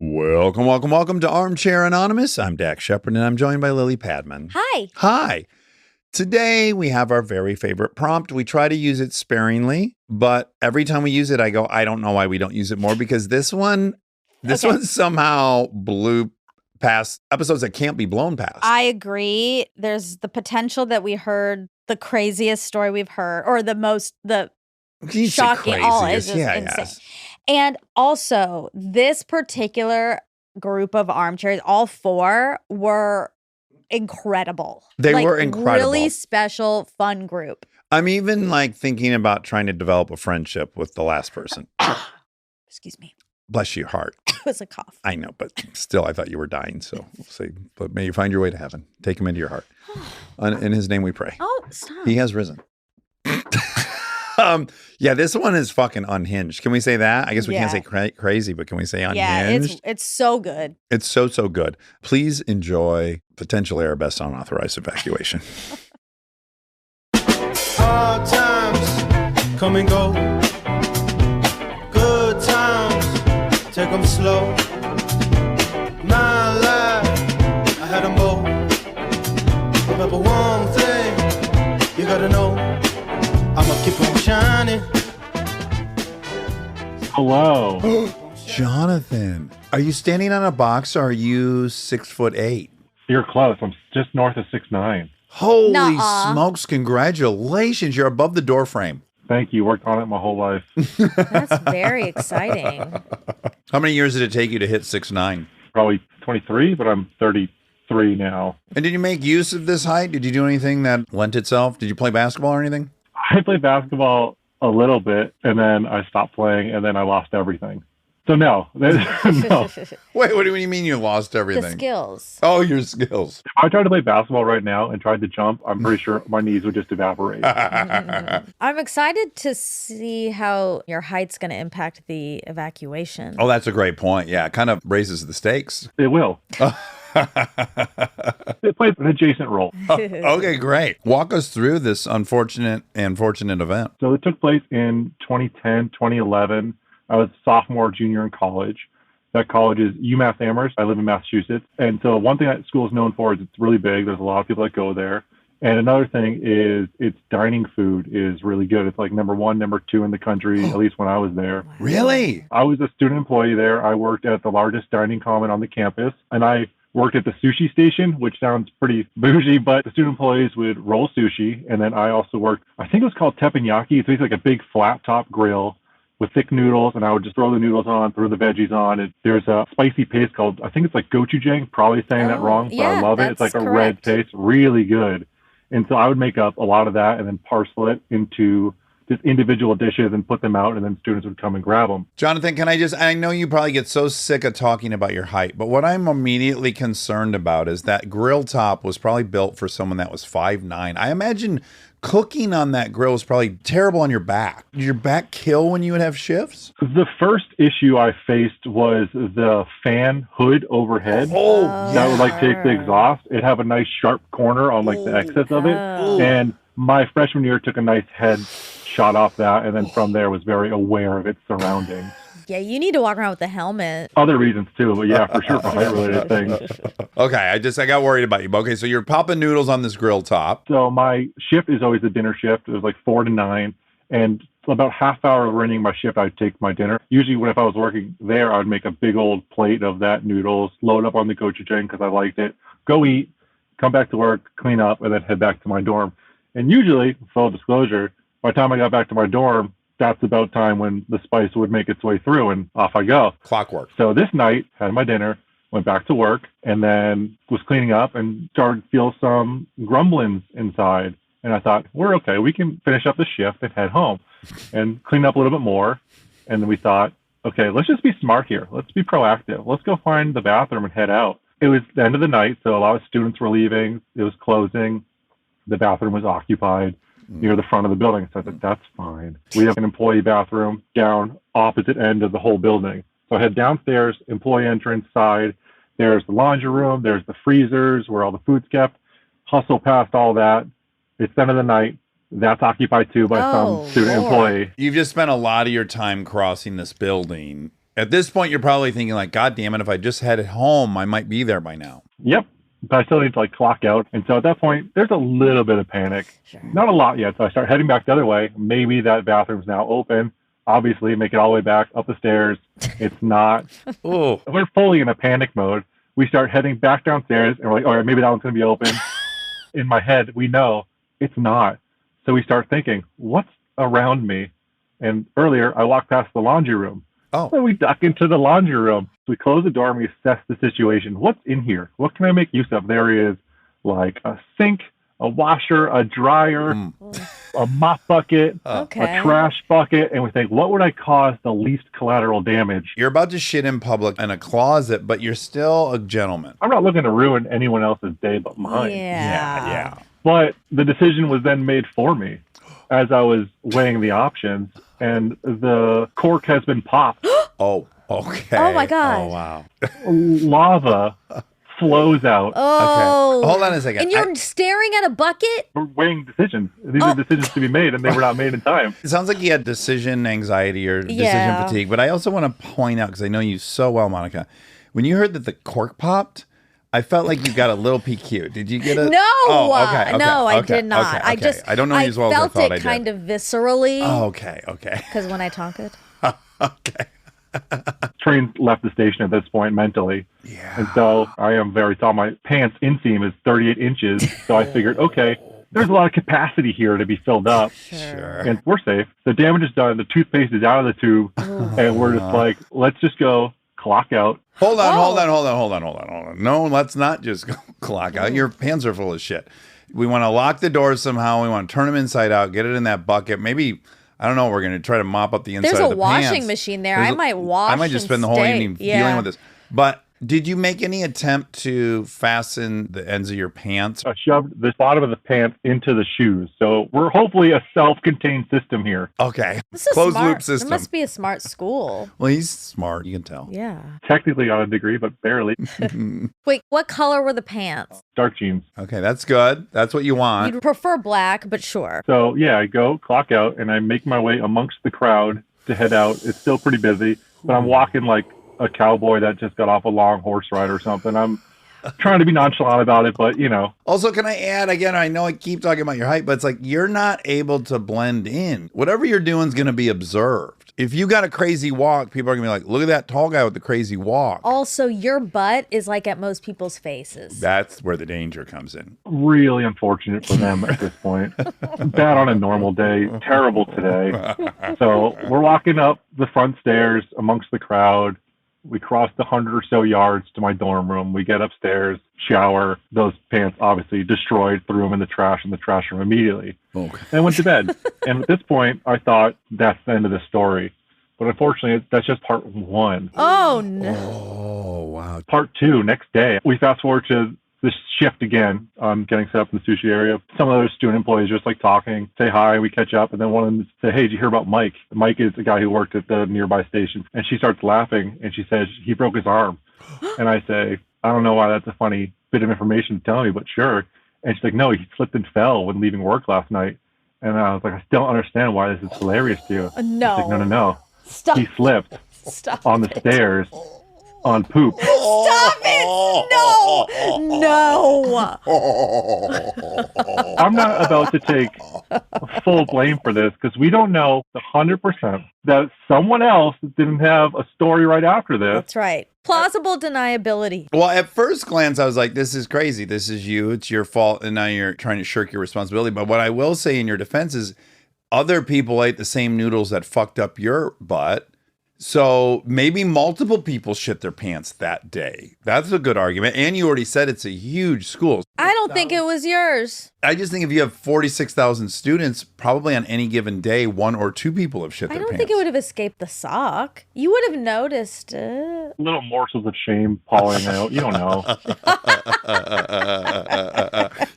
Welcome, welcome, welcome to Armchair Anonymous. I'm Dax Shepard, and I'm joined by Lily Padman. Hi. Hi. Today, we have our very favorite prompt. We try to use it sparingly, but every time we use it, I go, I don't know why we don't use it more, because this one somehow blew past episodes that can't be blown past. I agree. There's the potential that we heard the craziest story we've heard, or the shocking. All is just insane. Yes. And also, this particular group of armchairs, all four were incredible. They were incredible. Really special, fun group. I'm even thinking about trying to develop a friendship with the last person. Excuse me. Bless your heart. It was a cough. I know, but still, I thought you were dying. So we'll see. But may you find your way to heaven. Take him into your heart. In his name we pray. Oh, stop. He has risen. Yeah, this one is fucking unhinged. Can we say that? I guess we can't say crazy, but can we say unhinged? Yeah, it's so good. It's so good. Please enjoy potential Arabesque unauthorized evacuation. Hard times come and go. Good times, take them slow. My life, I had them both. Remember one thing, you gotta know, I'ma keep on shining. Hello. Jonathan, are you standing on a box, or are you 6'8"? You're close. I'm just north of 6'9". Holy Nuh-uh. smokes, congratulations. You're above the door frame. Thank you. Worked on it my whole life. That's very exciting. How many years did it take you to hit 6'9"? Probably 23, but I'm 33 now. And did you make use of this height? Did you do anything that lent itself? Did you play basketball or anything? I played basketball a little bit, and then I stopped playing, and then I lost everything. So no. No. Wait, what do you mean you lost everything? The skills. Oh, your skills. If I tried to play basketball right now and tried to jump, I'm pretty sure my knees would just evaporate. I'm excited to see how your height's going to impact the evacuation. Oh, that's a great point. Yeah, it kind of raises the stakes. It will. It plays an adjacent role. Okay, great. Walk us through this unfortunate and fortunate event. So it took place in 2010, 2011. I was a sophomore, junior in college. That college is UMass Amherst. I live in Massachusetts. And so one thing that school is known for is it's really big. There's a lot of people that go there. And another thing is its dining food is really good. It's like number 1, number 2 in the country, at least when I was there. Really? I was a student employee there. I worked at the largest dining common on the campus. And I worked at the sushi station, which sounds pretty bougie, but the student employees would roll sushi. And then I also worked, I think it was called teppanyaki. It's basically like a big flat top grill with thick noodles, and I would just throw the noodles on, throw the veggies on. And there's a spicy paste called, I think it's like gochujang, probably saying that wrong, but I love it. It's like a red paste, really good. And so I would make up a lot of that and then parcel it into just individual dishes and put them out, and then students would come and grab them. Jonathan, I know you probably get so sick of talking about your height, but what I'm immediately concerned about is that grill top was probably built for someone that was 5'9". I imagine cooking on that grill is probably terrible on your back. Did your back kill when you would have shifts? The first issue I faced was the fan hood overhead. That would take the exhaust. It'd have a nice sharp corner on the excess of it. And my freshman year took a nice head shot off that, and then from there was very aware of its surroundings. Yeah, you need to walk around with a helmet. Other reasons too, but yeah, for sure for height-related things. Okay, I got worried about you. Okay, so you're popping noodles on this grill top. So my shift is always a dinner shift. It was 4 to 9, and about half hour running my shift, I'd take my dinner. Usually if I was working there, I would make a big old plate of that noodles, load up on the gochujang because I liked it, go eat, come back to work, clean up, and then head back to my dorm. And usually, full disclosure, by the time I got back to my dorm, that's about time when the spice would make its way through, and off I go. Clockwork. So this night, had my dinner, went back to work, and then was cleaning up and started to feel some grumblings inside. And I thought, we're okay. We can finish up the shift and head home and clean up a little bit more. And then we thought, okay, let's just be smart here. Let's be proactive. Let's go find the bathroom and head out. It was the end of the night, so a lot of students were leaving. It was closing. The bathroom was occupied near the front of the building. So I said, that's fine. We have an employee bathroom down opposite end of the whole building. So I head downstairs, employee entrance side. There's the laundry room. There's the freezers where all the food's kept. Hustle past all that. It's the end of the night. That's occupied too by some student employee. You've just spent a lot of your time crossing this building At this point, you're probably thinking like, God damn it, if I just headed home, I might be there by now. Yep. But I still need to like clock out. And so at that point, there's a little bit of panic. Sure. Not a lot yet. So I start heading back the other way. Maybe that bathroom's now open. Obviously, make it all the way back up the stairs. It's not. Oh. We're fully in a panic mode. We start heading back downstairs and we're like, all right, maybe that one's going to be open. In my head, we know it's not. So we start thinking, what's around me? And earlier, I walked past the laundry room. Oh. So we duck into the laundry room. We close the door and we assess the situation. What's in here? What can I make use of? There is like a sink, a washer, a dryer, a mop bucket, a trash bucket. And we think, what would I cause the least collateral damage? You're about to shit in public in a closet, but you're still a gentleman. I'm not looking to ruin anyone else's day but mine. Yeah. But the decision was then made for me as I was weighing the options. And the cork has been popped. Oh, okay. Oh, my God. Oh, wow. Lava flows out. Oh. Okay. Hold on a second. And you're staring at a bucket? We're weighing decisions. These are decisions to be made, and they were not made in time. It sounds like you had decision anxiety or decision fatigue. But I also want to point out, because I know you so well, Monica, when you heard that the cork popped, I felt like you got a little PQ. Did you get a... No. Oh, okay. No, I did not. Okay. I don't know you as well as I thought I did. felt it kind of viscerally. Oh, okay. Because when I talk it. Okay. Train left the station at this point mentally. Yeah. And so I am very tall. My pants inseam is 38 inches. So I figured, okay, there's a lot of capacity here to be filled up. Sure. And we're safe. The damage is done. The toothpaste is out of the tube. And we're just like, let's just go clock out. Hold on. No, let's not just go clock out. Your pants are full of shit. We want to lock the doors somehow. We want to turn them inside out, get it in that bucket. Maybe, I don't know, we're going to try to mop up the inside of the pants. There's a washing machine there. I might just spend the whole evening dealing with this. But did you make any attempt to fasten the ends of your pants? I shoved the bottom of the pants into the shoes. So we're hopefully a self-contained system here. Okay. This is closed loop system. There must be a smart school. Well, he's smart. You can tell. Yeah. Technically on a degree, but barely. Wait, what color were the pants? Dark jeans. Okay, that's good. That's what you want. You'd prefer black, but sure. So yeah, I go clock out and I make my way amongst the crowd to head out. It's still pretty busy, but I'm walking like a cowboy that just got off a long horse ride or something. I'm trying to be nonchalant about it, but you know. Also, can I add again? I know I keep talking about your height, but it's like you're not able to blend in. Whatever you're doing is going to be observed. If you got a crazy walk, people are going to be like, look at that tall guy with the crazy walk. Also, your butt is like at most people's faces. That's where the danger comes in. Really unfortunate for them at this point. Bad on a normal day, terrible today. So we're walking up the front stairs amongst the crowd. We crossed 100 or so yards to my dorm room. We get upstairs, shower. Those pants obviously destroyed, threw them in the trash room immediately. Okay. And went to bed. And at this point, I thought that's the end of the story. But unfortunately, that's just part one. Oh, no. Oh, wow. Part two, next day. We fast forward to this shift again. I'm getting set up in the sushi area. Some of those student employees just like talking, say hi, we catch up, and then one of them say, hey, did you hear about Mike? Mike is the guy who worked at the nearby station. And she starts laughing, and she says, he broke his arm. And I say, I don't know why that's a funny bit of information to tell me, but sure. And she's like, no, he slipped and fell when leaving work last night. And I was like, I still don't understand why this is hilarious to you. No. She's like, no. Stop. He slipped on the stairs on poop. Stop it! No! I'm not about to take full blame for this because we don't know 100% that someone else didn't have a story right after this. That's right. Plausible deniability. Well, at first glance, I was like, this is crazy. This is you. It's your fault. And now you're trying to shirk your responsibility. But what I will say in your defense is other people ate the same noodles that fucked up your butt. So maybe multiple people shit their pants that day. That's a good argument. And you already said it's a huge school. I don't think it was yours. I just think if you have 46,000 students, probably on any given day, one or two people have shit their pants. I don't think it would have escaped the sock. You would have noticed it. Little morsels of shame falling out. You don't know.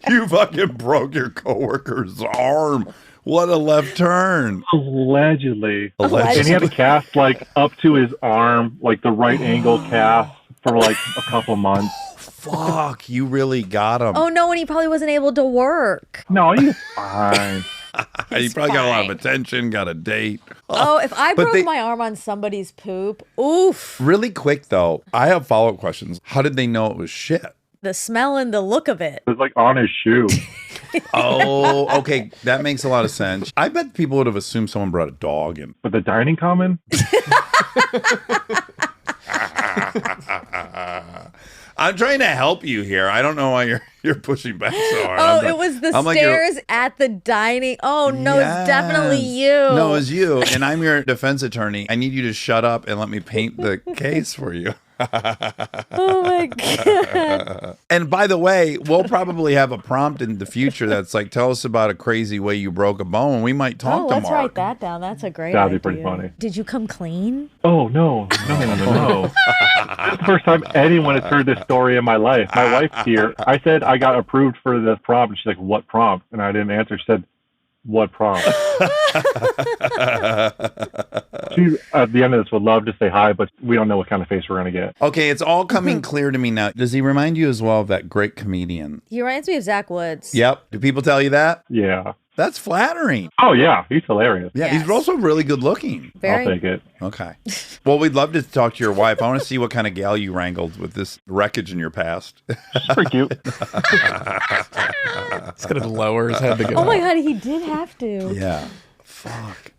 You fucking broke your coworker's arm. What a left turn. Allegedly. And he had a cast like up to his arm, like the right angle cast for like a couple months. Fuck, you really got him. Oh no, and he probably wasn't able to work. No, he's fine. You probably got a lot of attention, got a date. Oh, if I broke my arm on somebody's poop, oof. Really quick, though, I have follow-up questions. How did they know it was shit? The smell and the look of it. It was like on his shoe. Oh, okay. That makes a lot of sense. I bet people would have assumed someone brought a dog in. But the dining common? I'm trying to help you here. I don't know why you're pushing back so hard. It was the stairs at the dining. Oh, no, It's definitely you. No, it's you. And I'm your defense attorney. I need you to shut up and let me paint the case for you. Oh my God. And by the way, we'll probably have a prompt in the future that's like, tell us about a crazy way you broke a bone. We might talk to Mark. Let's write that down. That's a great That'd idea. be pretty funny. Did you come clean? Oh, no. This is the first time anyone has heard this story in my life. My wife's here. I said I got approved for the prompt. And she's like, what prompt? And I didn't answer. She said, what prompt? She, at the end of this, would love to say hi, but we don't know what kind of face we're going to get. Okay, it's all coming clear to me now. Does he remind you as well of that great comedian? He reminds me of Zach Woods. Yep. Do people tell you that? Yeah. That's flattering. Oh, yeah. He's hilarious. Yeah, Yes. He's also really good looking. Very. I'll take it. Okay. Well, we'd love to talk to your wife. I want to see what kind of gal you wrangled with this wreckage in your past. She's pretty cute. He's going to lower his head to go. Oh my God, he did have to. Yeah. Fuck.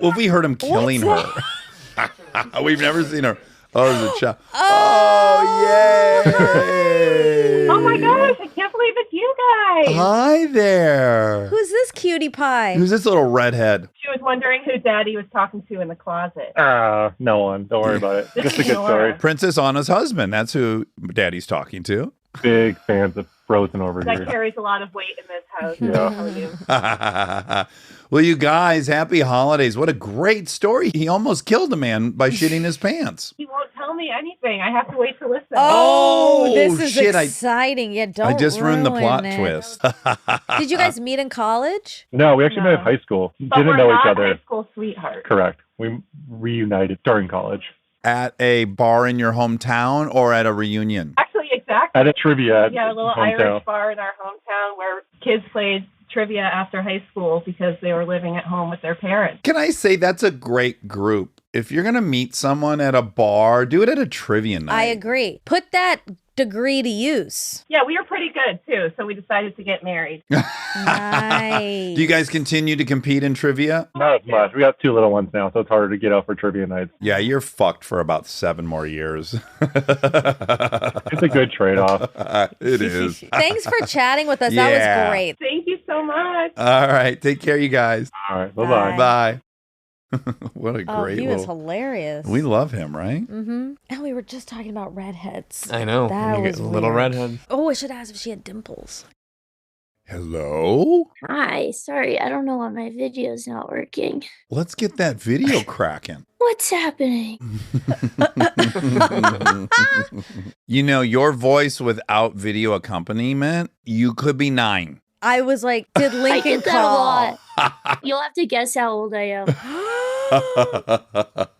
Well, we heard him killing her. We've never seen her. Oh, there's a child. Oh, yay. Oh my gosh, I can't believe it's you guys. Hi there. Who's this cutie pie? Who's this little redhead? She was wondering who Daddy was talking to in the closet. No one. Don't worry about it. Just a good story. Princess Anna's husband. That's who Daddy's talking to. Big fans of Frozen over That here. carries a lot of weight in this house. Yeah. I'll tell you. Well, you guys, happy holidays. What a great story. He almost killed a man by shitting his pants. He won't tell me anything. I have to wait to listen. Oh, this is shit, exciting. Yeah, don't I just ruined the plot ruin it. twist. Did you guys meet in college? No, we actually met in No. high school. But Didn't we're know not each other. high school sweethearts. Correct. We reunited during college. At a bar in your hometown or at a reunion? Actually, exactly. At a trivia. We had a little hometown. Irish bar in our hometown where kids played trivia after high school because they were living at home with their parents. Can I say that's a great group? If you're going to meet someone at a bar, do it at a trivia night. I agree. Put that degree to use. Yeah, we were pretty good too, so we decided to get married. Nice. Do you guys continue to compete in trivia? Not as much. We got 2 little ones now, so it's harder to get out for trivia nights. Yeah, you're fucked for about 7 more years. It's a good trade-off. It is. Thanks for chatting with us. Yeah. That was great. Thank you so much. All right. Take care, you guys. All right. Bye-bye. Bye. What a Oh, great he was little... hilarious. We love him, right? Mm-hmm. And we were just talking about redheads. I know. That You was get a little weird. redhead. Oh, I should ask if she had dimples. Hello? Hi, sorry, I don't know why my video's not working. Let's get that video cracking. What's happening? You know, your voice without video accompaniment, you could be 9. I was like, did I Lincoln get that call? a lot. You'll have to guess how old I am.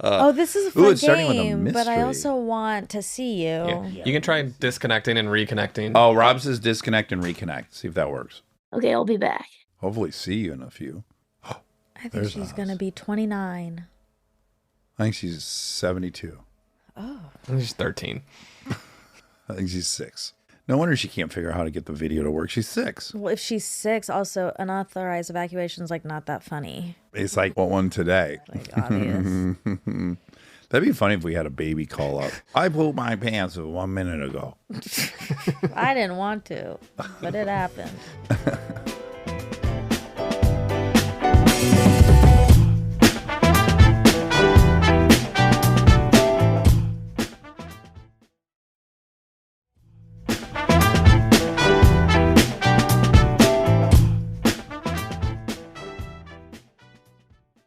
Oh, this is a Ooh, fun it's starting with a game, but I mystery. also want to see you. Yeah. You can try disconnecting and reconnecting. Oh, Rob says disconnect and reconnect. See if that works. Okay, I'll be back. Hopefully see you in a few. I think There's she's Oz. going to be 29. I think she's 72. She's 13. I think she's 6. No wonder she can't figure out how to get the video to work. She's 6. Well, if she's 6, also unauthorized evacuation is like not that funny. It's like what one today. Like obvious. That'd be funny if we had a baby call up. I pulled my pants 1 minute ago. I didn't want to, but it happened.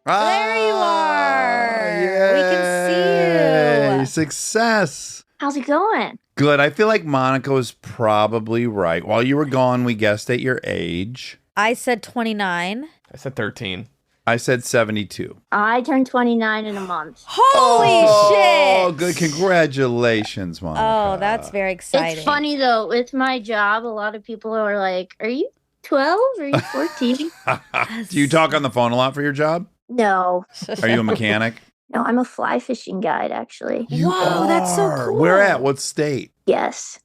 There you are. We can see you. Success. How's it going? Good. I feel like Monica was probably right. While you were gone, we guessed at your age. I said 29. I said 13. I said 72. I turned 29 in a month. Holy Oh, shit. good. Congratulations, Monica. Oh, that's very exciting. It's funny though, with my job, a lot of people are like, are you 12? Are you 14? Do you talk on the phone a lot for your job? No. Are you a mechanic? No, I'm a fly fishing guide, actually. Whoa, that's so cool. Where at? What state? Yes.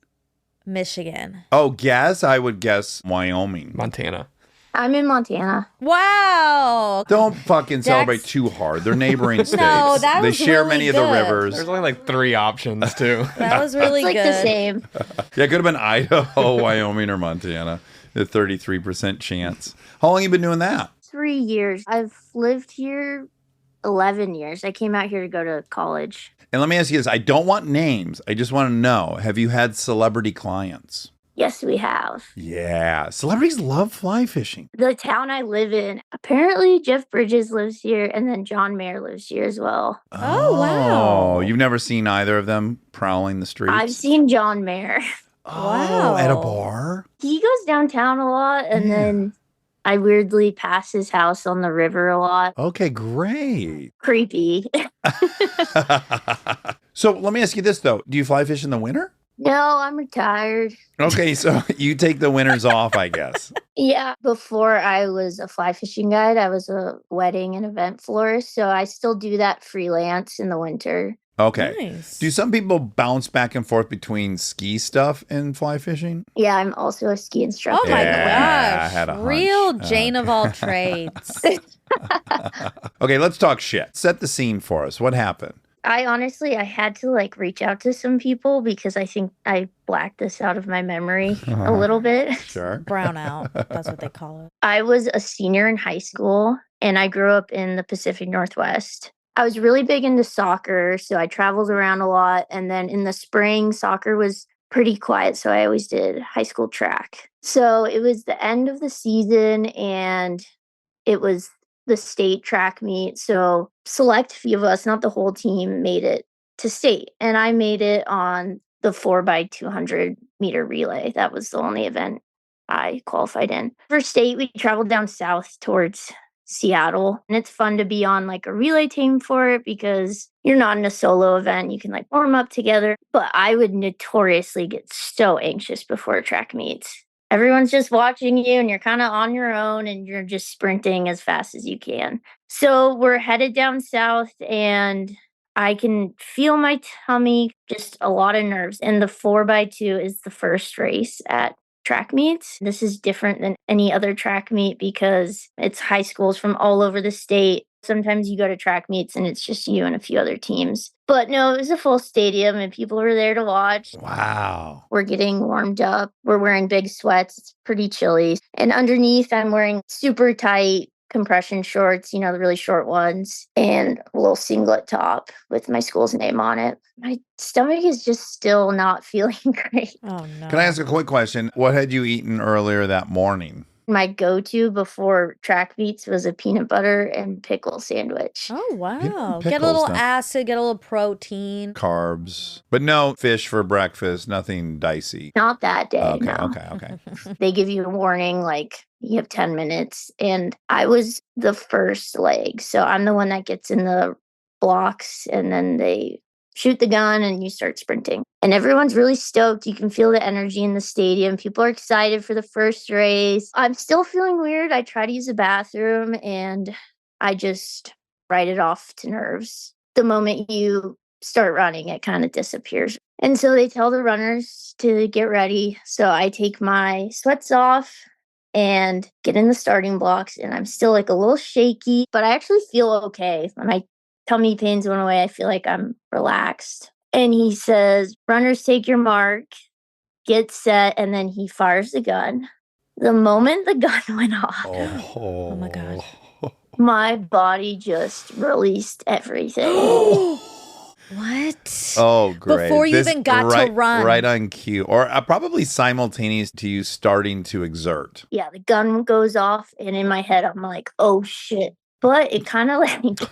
Michigan. Oh, guess? I would guess Wyoming. Montana. I'm in Montana. Wow. Don't fucking celebrate too hard. They're neighboring states. No, that they was share really many of good. the rivers. There's only like 3 options, too. That was really It's like good. the same. Yeah, it could have been Idaho, Wyoming, or Montana. The 33% chance. How long have you been doing that? 3 years. I've lived here 11 years. I came out here to go to college. And let me ask you this. I don't want names. I just want to know, have you had celebrity clients? Yes, we have. Yeah. Celebrities love fly fishing. The town I live in, apparently Jeff Bridges lives here, and then John Mayer lives here as well. Oh, wow. You've never seen either of them prowling the streets? I've seen John Mayer. Oh, at a bar? He goes downtown a lot, and then I weirdly pass his house on the river a lot. Okay, great. Creepy. So let me ask you this, though. Do you fly fish in the winter? No, I'm retired. Okay, so you take the winters off, I guess. Yeah, before I was a fly fishing guide, I was a wedding and event florist. So I still do that freelance in the winter. Okay. Nice. Do some people bounce back and forth between ski stuff and fly fishing? Yeah, I'm also a ski instructor. Oh my Yeah, I gosh. had a hunch. Real Jane of all trades. Okay, let's talk shit. Set the scene for us. What happened? I had to like reach out to some people because I think I blacked this out of my memory a little bit. Sure. Brown out. That's what they call it. I was a senior in high school and I grew up in the Pacific Northwest. I was really big into soccer, so I traveled around a lot. And then in the spring, soccer was pretty quiet, so I always did high school track. So it was the end of the season and it was the state track meet. So select few of us, not the whole team, made it to state. And I made it on the 4x200 meter relay. That was the only event I qualified in. For state, we traveled down south towards Seattle. And it's fun to be on like a relay team for it because you're not in a solo event. You can like warm up together. But I would notoriously get so anxious before track meets. Everyone's just watching you and you're kind of on your own and you're just sprinting as fast as you can. So we're headed down south and I can feel my tummy, just a lot of nerves. And the 4x2 is the first race at track meets. This is different than any other track meet because it's high schools from all over the state. Sometimes you go to track meets and it's just you and a few other teams. But no, it was a full stadium and people were there to watch. Wow. We're getting warmed up. We're wearing big sweats. It's pretty chilly. And underneath, I'm wearing super tight compression shorts, the really short ones, and a little singlet top with my school's name on it. My stomach is just still not feeling great. Oh, no. Can I ask a quick question? What had you eaten earlier that morning? My go-to before track meets was a peanut butter and pickle sandwich. Oh, wow. Pickles, Get a little though. acid, get a little protein. Carbs. But no fish for breakfast, nothing dicey. Not that day, Okay, no. okay. They give you a warning, like you have 10 minutes. And I was the first leg. So I'm the one that gets in the blocks and then they shoot the gun and you start sprinting. And everyone's really stoked. You can feel the energy in the stadium. People are excited for the first race. I'm still feeling weird. I try to use the bathroom and I just write it off to nerves. The moment you start running, it kind of disappears. And so they tell the runners to get ready. So I take my sweats off and get in the starting blocks. And I'm still like a little shaky, but I actually feel okay. My tummy pains went away. I feel like I'm relaxed. And he says, runners, take your mark, get set. And then he fires the gun. The moment the gun went off, Oh my God. my body just released everything. What? Oh, great. Before you even got to run. Right on cue. Or probably simultaneous to you starting to exert. Yeah, the gun goes off. And in my head, I'm like, oh, shit. But it kind of like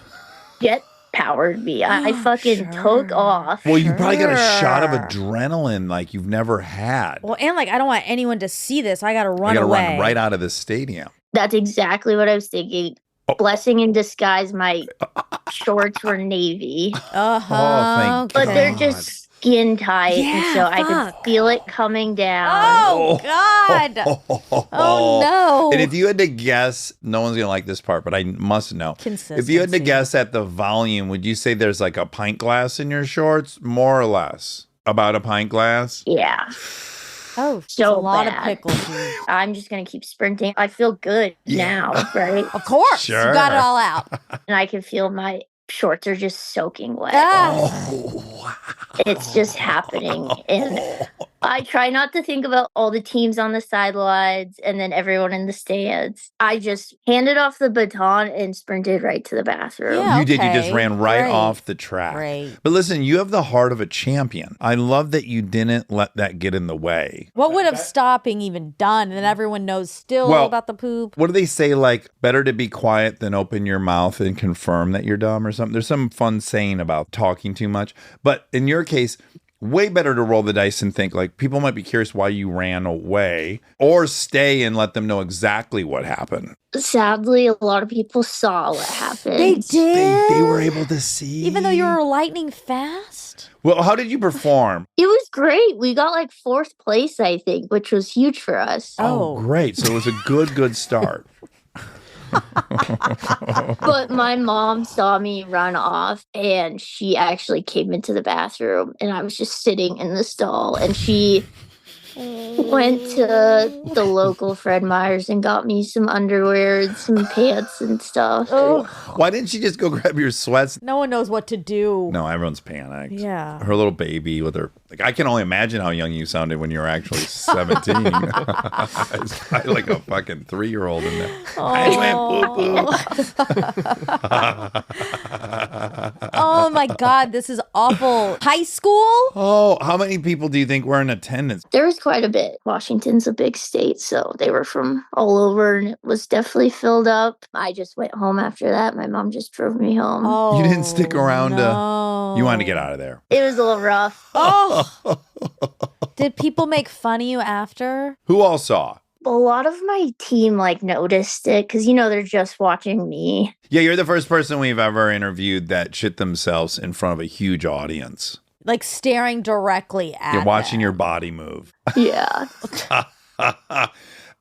jet powered me. I fucking took off. Well, you probably got a shot of Sure. adrenaline like you've never had. Well, and like, I don't want anyone to see this. I got to run I gotta away. run right out of this stadium. That's exactly what I was thinking. Oh. Blessing in disguise, my shorts were navy. Uh-huh. Oh, thank But they're God. just skin tight, and so I could feel it coming down. Oh, God. Oh, no. And if you had to guess, no one's going to like this part, but I must know. If you had to guess at the volume, would you say there's like a pint glass in your shorts? More or less? About a pint glass? Yeah. Oh, so a lot bad. of pickles. I'm just going to keep sprinting. I feel good now, right? Of course. Sure. You got it all out. And I can feel my shorts are just soaking wet. Oh, It's just happening. And I try not to think about all the teams on the sidelines and then everyone in the stands. I just handed off the baton and sprinted right to the bathroom. Yeah, You did. You just ran right off the track. Great. But listen, you have the heart of a champion. I love that you didn't let that get in the way. What would have stopping even done? And then everyone knows still about the poop. What do they say? Like, better to be quiet than open your mouth and confirm that you're dumb or something. There's some fun saying about talking too much. But in your case, way better to roll the dice and think like people might be curious why you ran away, or stay and let them know exactly what happened. Sadly, a lot of people saw what happened. They did? They were able to see. Even though you were lightning fast? Well, how did you perform? It was great. We got like 4th place, I think, which was huge for us. Oh, great. So it was a good start. But my mom saw me run off and she actually came into the bathroom and I was just sitting in the stall and she went to the local Fred Meyer's and got me some underwear and some pants and stuff. Oh. Why didn't she just go grab your sweats? No one knows what to do. No, everyone's panicked. Yeah. Her little baby with her, like, I can only imagine how young you sounded when you were actually 17. It's probably like a fucking 3-year-old in there. I went poo-poo. Oh my God, this is awful. High school? Oh, how many people do you think were in attendance? There was quite a bit. Washington's a big state, so they were from all over and it was definitely filled up. I just went home after that. My mom just drove me home. Oh, You didn't stick around no. you wanted to get out of there. It was a little rough. Oh. Did people make fun of you after? Who all saw? A lot of my team like noticed it because, you know, they're just watching me. Yeah, you're the first person we've ever interviewed that shit themselves in front of a huge audience. Like staring directly at You're watching them. your body move. Yeah.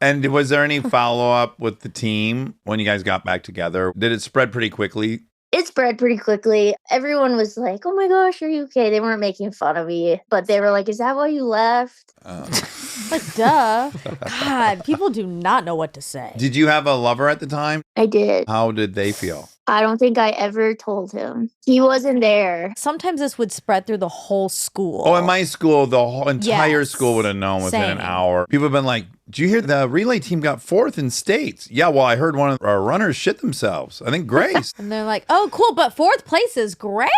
And was there any follow-up with the team when you guys got back together? Did it spread pretty quickly? It spread pretty quickly. Everyone was like, oh my gosh, are you okay? They weren't making fun of me, but they were like, is that why you left? Like, duh. God, people do not know what to say. Did you have a lover at the time? I did. How did they feel? I don't think I ever told him. He wasn't there. Sometimes this would spread through the whole school. Oh, in my school, the whole entire Yes. school would have known within an Same. hour. People have been like, did you hear the relay team got 4th in states? Yeah, well, I heard one of our runners shit themselves. I think Grace. And they're like, oh, cool, but 4th place is great.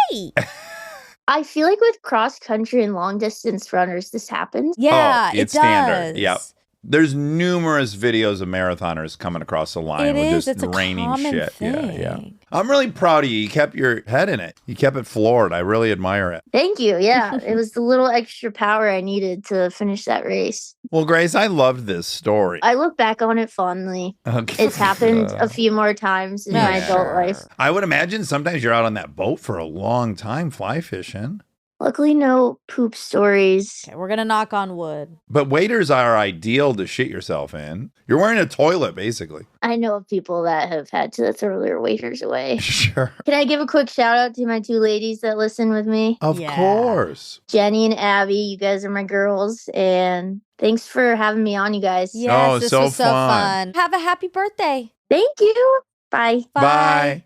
I feel like with cross country and long distance runners, this happens. Yeah, Oh, it it's does. standard. Yep. There's numerous videos of marathoners coming across the line It with is. just It's a raining common shit. thing. Yeah. I'm really proud of you. You kept your head in it. You kept it floored. I really admire it. Thank you. Yeah, it was the little extra power I needed to finish that race. Well, Grace, I loved this story. I look back on it fondly. Okay. It's happened a few more times in my adult Sure. life. I would imagine sometimes you're out on that boat for a long time fly fishing. Luckily, no poop stories. Okay, we're going to knock on wood. But waders are ideal to shit yourself in. You're wearing a toilet, basically. I know of people that have had to throw their waiters away. Sure. Can I give a quick shout out to my 2 ladies that listen with me? Of Yeah. course. Jenny and Abby, you guys are my girls. And thanks for having me on, you guys. Yes, this so was so fun. fun. Have a happy birthday. Thank you. Bye. Bye.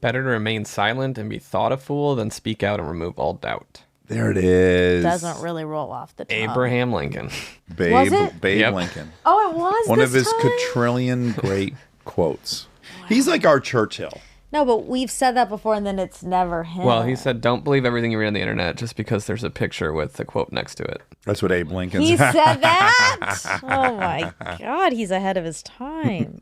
Better to remain silent and be thought a fool than speak out and remove all doubt. There it is. Doesn't really roll off the tongue. Abraham Lincoln. Babe, Was it? Babe Yep. Lincoln. Oh, it was One this of his time? quadrillion great quotes. He's like our Churchill. No, but we've said that before, and then it's never him. Well, he said, don't believe everything you read on the internet just because there's a picture with the quote next to it. That's what Abe Lincoln He said. said that? Oh, my God. He's ahead of his time.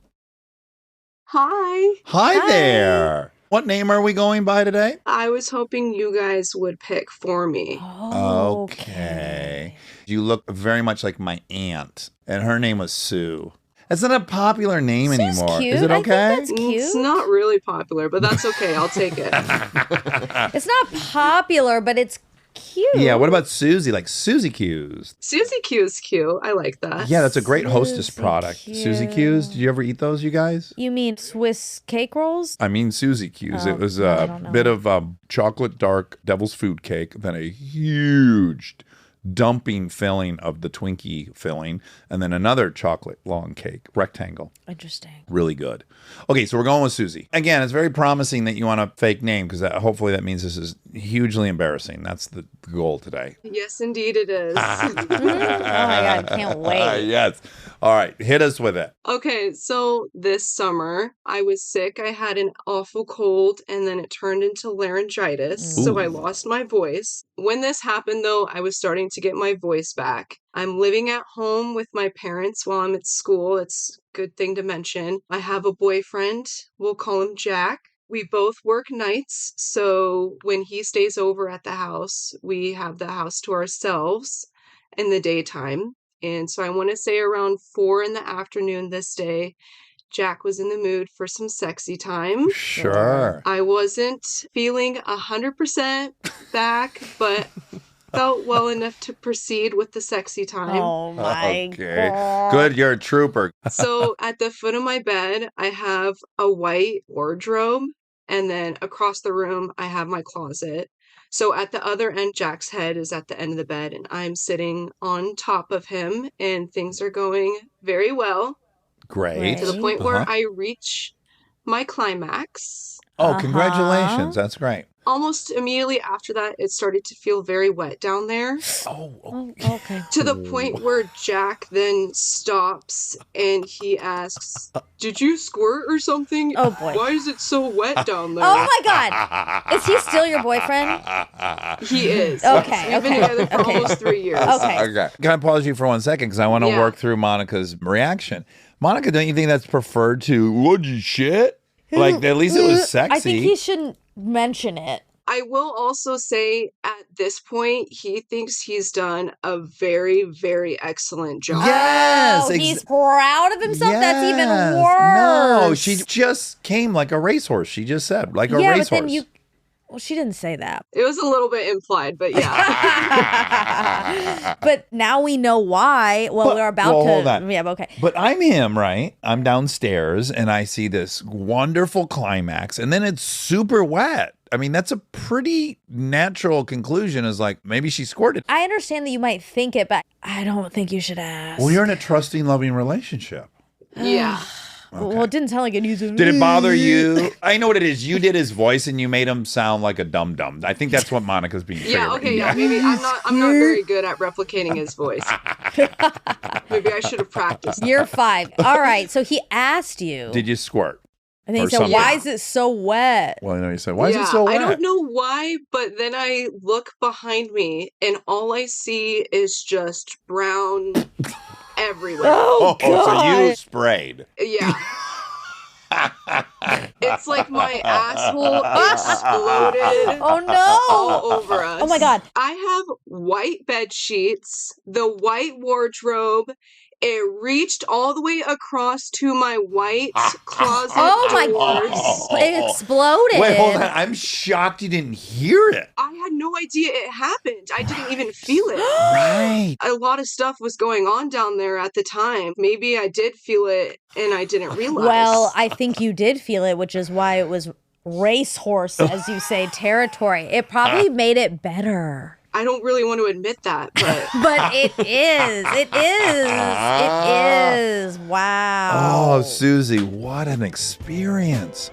Hi. Hi there. What name are we going by today? I was hoping you guys would pick for me. Oh, Okay. You look very much like my aunt, and her name was Sue. It's not a popular name Sue's anymore. cute. Is it I think okay? that's cute. It's not really popular, but that's okay. I'll take it. It's not popular, but it's cute. Yeah, what about Susie? Like Susie Q's. Susie Q is cute. I like that. Yeah, that's a great Hostess Suzy product. Q. Susie Q's. Did you ever eat those, you guys? You mean Swiss cake rolls? I mean Susie Q's. Oh, It was I a don't know. bit of chocolate dark devil's food cake, then a huge dumping filling of the Twinkie filling, and then another chocolate long cake, rectangle. Interesting. Really good. Okay, so we're going with Susie. Again, it's very promising that you want a fake name because hopefully that means this is hugely embarrassing. That's the goal today. Yes, indeed it is. Oh my God, can't wait. Yes. All right, hit us with it. Okay, so this summer I was sick. I had an awful cold and then it turned into laryngitis. So I lost my voice. When this happened though, I was starting to get my voice back. I'm living at home with my parents while I'm at school. It's a good thing to mention. I have a boyfriend. We'll call him Jack. We both work nights, so when he stays over at the house, we have the house to ourselves in the daytime. And so I want to say around 4 in the afternoon this day, Jack was in the mood for some sexy time. Sure. I wasn't feeling 100% back, but felt well enough to proceed with the sexy time. Oh my Okay. God. Good, you're a trooper. So at the foot of my bed, I have a white wardrobe, and then across the room, I have my closet. So at the other end, Jack's head is at the end of the bed, and I'm sitting on top of him, and things are going very well. Great. To the point where I reach my climax. Oh, congratulations. That's great. Almost immediately after that, it started to feel very wet down there. Oh, okay. To the point where Jack then stops and he asks, "Did you squirt or something? Oh, boy. Why is it so wet down there?" Oh my God. Is he still your boyfriend? He is. Okay, We've been together for almost 3 years. Okay. Can I pause you for 1 second because I want to Yeah. work through Monica's reaction. Monica, don't you think that's preferred to, what'd you shit? Like, at least it was sexy. I think he shouldn't mention it. I will also say at this point, he thinks he's done a very, very excellent job. Yes. Oh, he's proud of himself? That's even worse. No, she just came like a racehorse. She just said, like a Yeah, racehorse. but then you... Well, she didn't say that. It was a little bit implied, but yeah. But now we know why. Well, we're about to... Hold on. Yeah, okay. But I'm him, right? I'm downstairs and I see this wonderful climax and then it's super wet. I mean, that's a pretty natural conclusion is like, maybe she squirted. I understand that you might think it, but I don't think you should ask. Well, you're in a trusting, loving relationship. Yeah. Okay. Well, it didn't sound like it. Did it bother you? I know what it is. You did his voice and you made him sound like a dum-dum. I think that's what Monica's being Yeah, triggered. okay, yeah. Maybe I'm not very good at replicating his voice. Maybe I should have practiced. You're 5. All right. So he asked you. Did you squirt? And then he or said, something? why is it so wet? Well, no, you said, why is it so wet? I don't know why, but then I look behind me and all I see is just brown everywhere. Oh, God. So you sprayed. Yeah. It's like my asshole exploded Oh, no. all over us. Oh, my God. I have white bed sheets, the white wardrobe. It reached all the way across to my white closet Oh, my doors. God. It exploded. Wait, hold on. I'm shocked you didn't hear it. I had no idea it happened. I didn't even feel it. Right. A lot of stuff was going on down there at the time. Maybe I did feel it and I didn't realize. Well, I think you did feel it, which is why it was racehorse, as you say, territory. It probably made it better. I don't really want to admit that, but But it is. It is. It is. Wow. Oh, Susie, what an experience.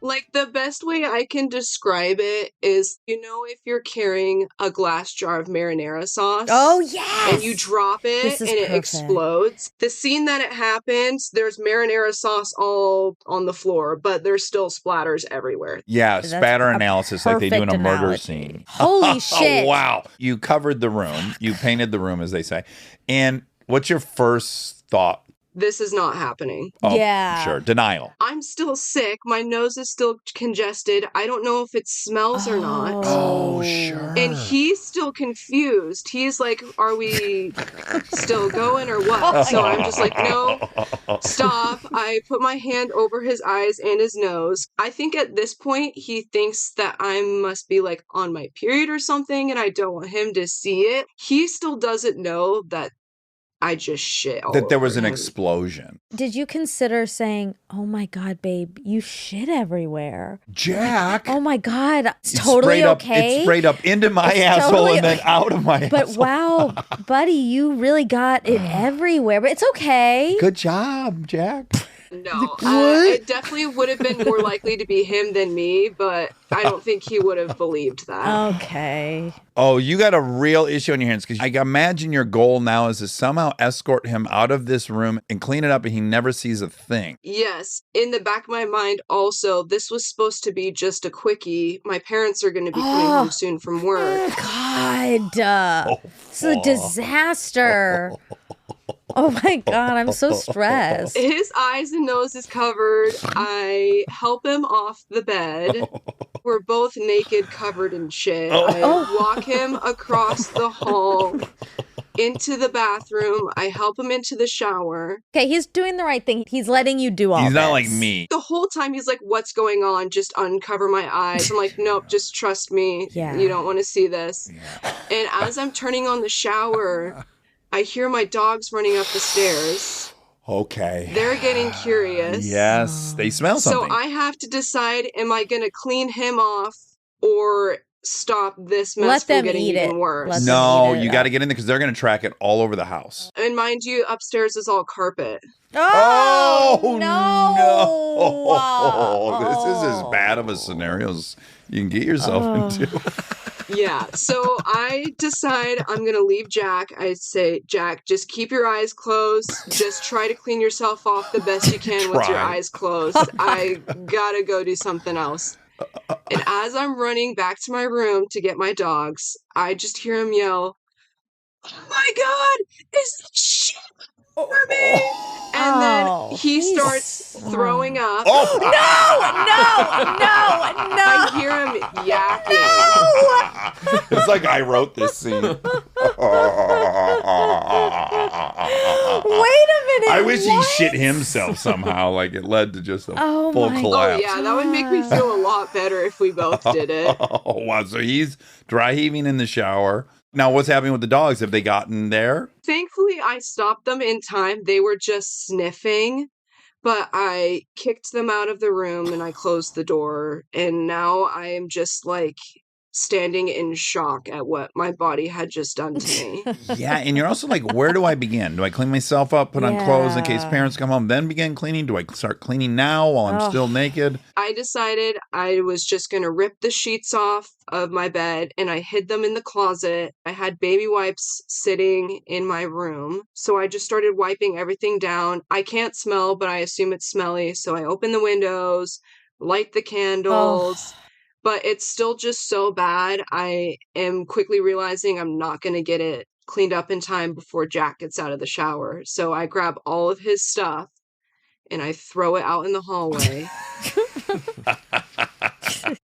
like the best way I can describe it is, if you're carrying a glass jar of marinara sauce. Oh, yes. And you drop it and it explodes. The scene that it happens, there's marinara sauce all on the floor, but there's still splatters everywhere. Yeah, That's spatter a analysis like they do in a perfect murder analogy. scene. Holy shit. Oh, wow. You covered the room. You painted the room, as they say. And what's your first thought this is not happening. Oh, yeah. Sure. Denial. I'm still sick. My nose is still congested. I don't know if it smells or not. Oh, sure. And he's still confused. He's like, are we still going or what? So I'm just like, no, stop. I put my hand over his eyes and his nose. I think at this point, he thinks that I must be like on my period or something, and I don't want him to see it. He still doesn't know that I just shit all that there was over an him. explosion. Did you consider saying, "Oh my God, babe, you shit everywhere"? Jack. Oh my God, it's totally okay. It's sprayed up into my asshole totally and then out of my But asshole. wow, buddy, you really got it everywhere. But it's okay. Good job, Jack. No, it definitely would have been more likely to be him than me, but I don't think he would have believed that. Okay. Oh, you got a real issue on your hands because I imagine your goal now is to somehow escort him out of this room and clean it up and he never sees a thing. Yes, in the back of my mind also, this was supposed to be just a quickie. My parents are going to be coming home soon from work. God. It's a disaster. Oh my God, I'm so stressed. His eyes and nose is covered. I help him off the bed. We're both naked, covered in shit. I walk him across the hall into the bathroom. I help him into the shower. Okay, he's doing the right thing. He's letting you do all He's not this. like me. The whole time he's like, what's going on? Just uncover my eyes. I'm like, nope, just trust me. Yeah. You don't want to see this. And as I'm turning on the shower, I hear my dogs running up the stairs. Okay. They're getting curious. Yes, they smell something. So I have to decide, am I going to clean him off or stop this mess Let from them getting eat even it. worse? Let them No, eat it you got to up. get in there because they're going to track it all over the house. And mind you, upstairs is all carpet. Oh, no. No. This is as bad of a scenario as you can get yourself into. Yeah, so I decide I'm going to leave Jack. I say, Jack, just keep your eyes closed. Just try to clean yourself off the best you can with your eyes closed. I gotta go do something else. And as I'm running back to my room to get my dogs, I just hear him yell, "Oh my God, is this shit for me?" And then he starts throwing up. Oh, No. I hear him yakking. It's like I wrote this scene. Wait a minute. I wish he shit himself somehow. Like it led to just a full my collapse. Oh, yeah, that would make me feel a lot better if we both did it. Oh, wow. So he's dry heaving in the shower. Now, what's happening with the dogs? Have they gotten there? Thankfully, I stopped them in time. They were just sniffing, but I kicked them out of the room and I closed the door. And now I am just like standing in shock at what my body had just done to me. Yeah, and you're also like, where do I begin? Do I clean myself up, put on clothes in case parents come home, then begin cleaning? Do I start cleaning now while I'm still naked? I decided I was just going to rip the sheets off of my bed and I hid them in the closet. I had baby wipes sitting in my room. So I just started wiping everything down. I can't smell, but I assume it's smelly. So I open the windows, light the candles. But it's still just so bad. I am quickly realizing I'm not going to get it cleaned up in time before Jack gets out of the shower. So I grab all of his stuff and I throw it out in the hallway.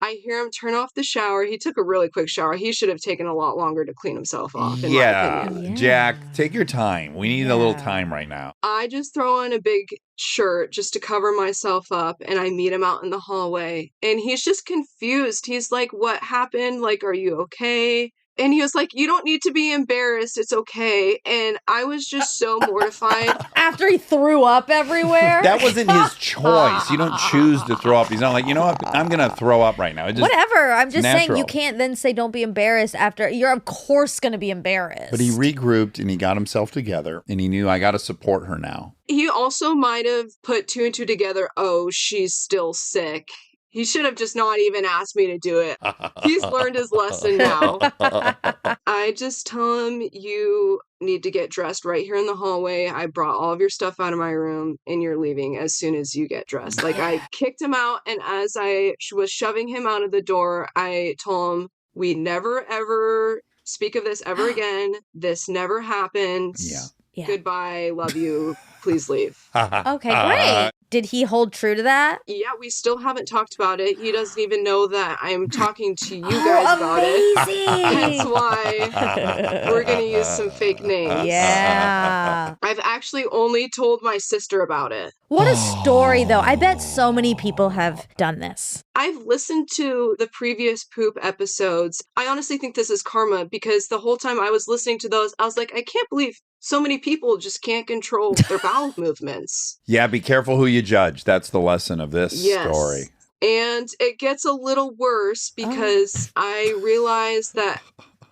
I hear him turn off the shower. He took a really quick shower. He should have taken a lot longer to clean himself off, in my opinion. Jack, take your time. We need a little time right now. I just throw on a big shirt just to cover myself up, and I meet him out in the hallway. And he's just confused. He's like, "What happened? Like, are you okay?" And he was like, "You don't need to be embarrassed. It's okay." And I was just so mortified. After he threw up everywhere? That wasn't his choice. You don't choose to throw up. He's not like, you know what? I'm going to throw up right now. It just, whatever. I'm just saying natural. you can't then say don't be embarrassed after. You're, of course, going to be embarrassed. But he regrouped and he got himself together and he knew I got to support her now. He also might have put two and two together. Oh, she's still sick. He should have just not even asked me to do it. He's learned his lesson now. I just tell him, you need to get dressed right here in the hallway. I brought all of your stuff out of my room and you're leaving as soon as you get dressed. Like, I kicked him out, and as I was shoving him out of the door, I told him, we never ever speak of this ever again. This never happened. Yeah. Goodbye. Love you. please leave. Okay, great. Did he hold true to that? Yeah, we still haven't talked about it. He doesn't even know that I'm talking to you guys about it. That's why we're going to use some fake names. Yeah. I've actually only told my sister about it. What a story, though. I bet so many people have done this. I've listened to the previous poop episodes. I honestly think this is karma because the whole time I was listening to those, I was like, I can't believe so many people just can't control their bowel movements. Yeah, be careful who you judge. That's the lesson of this story. And it gets a little worse because I realize that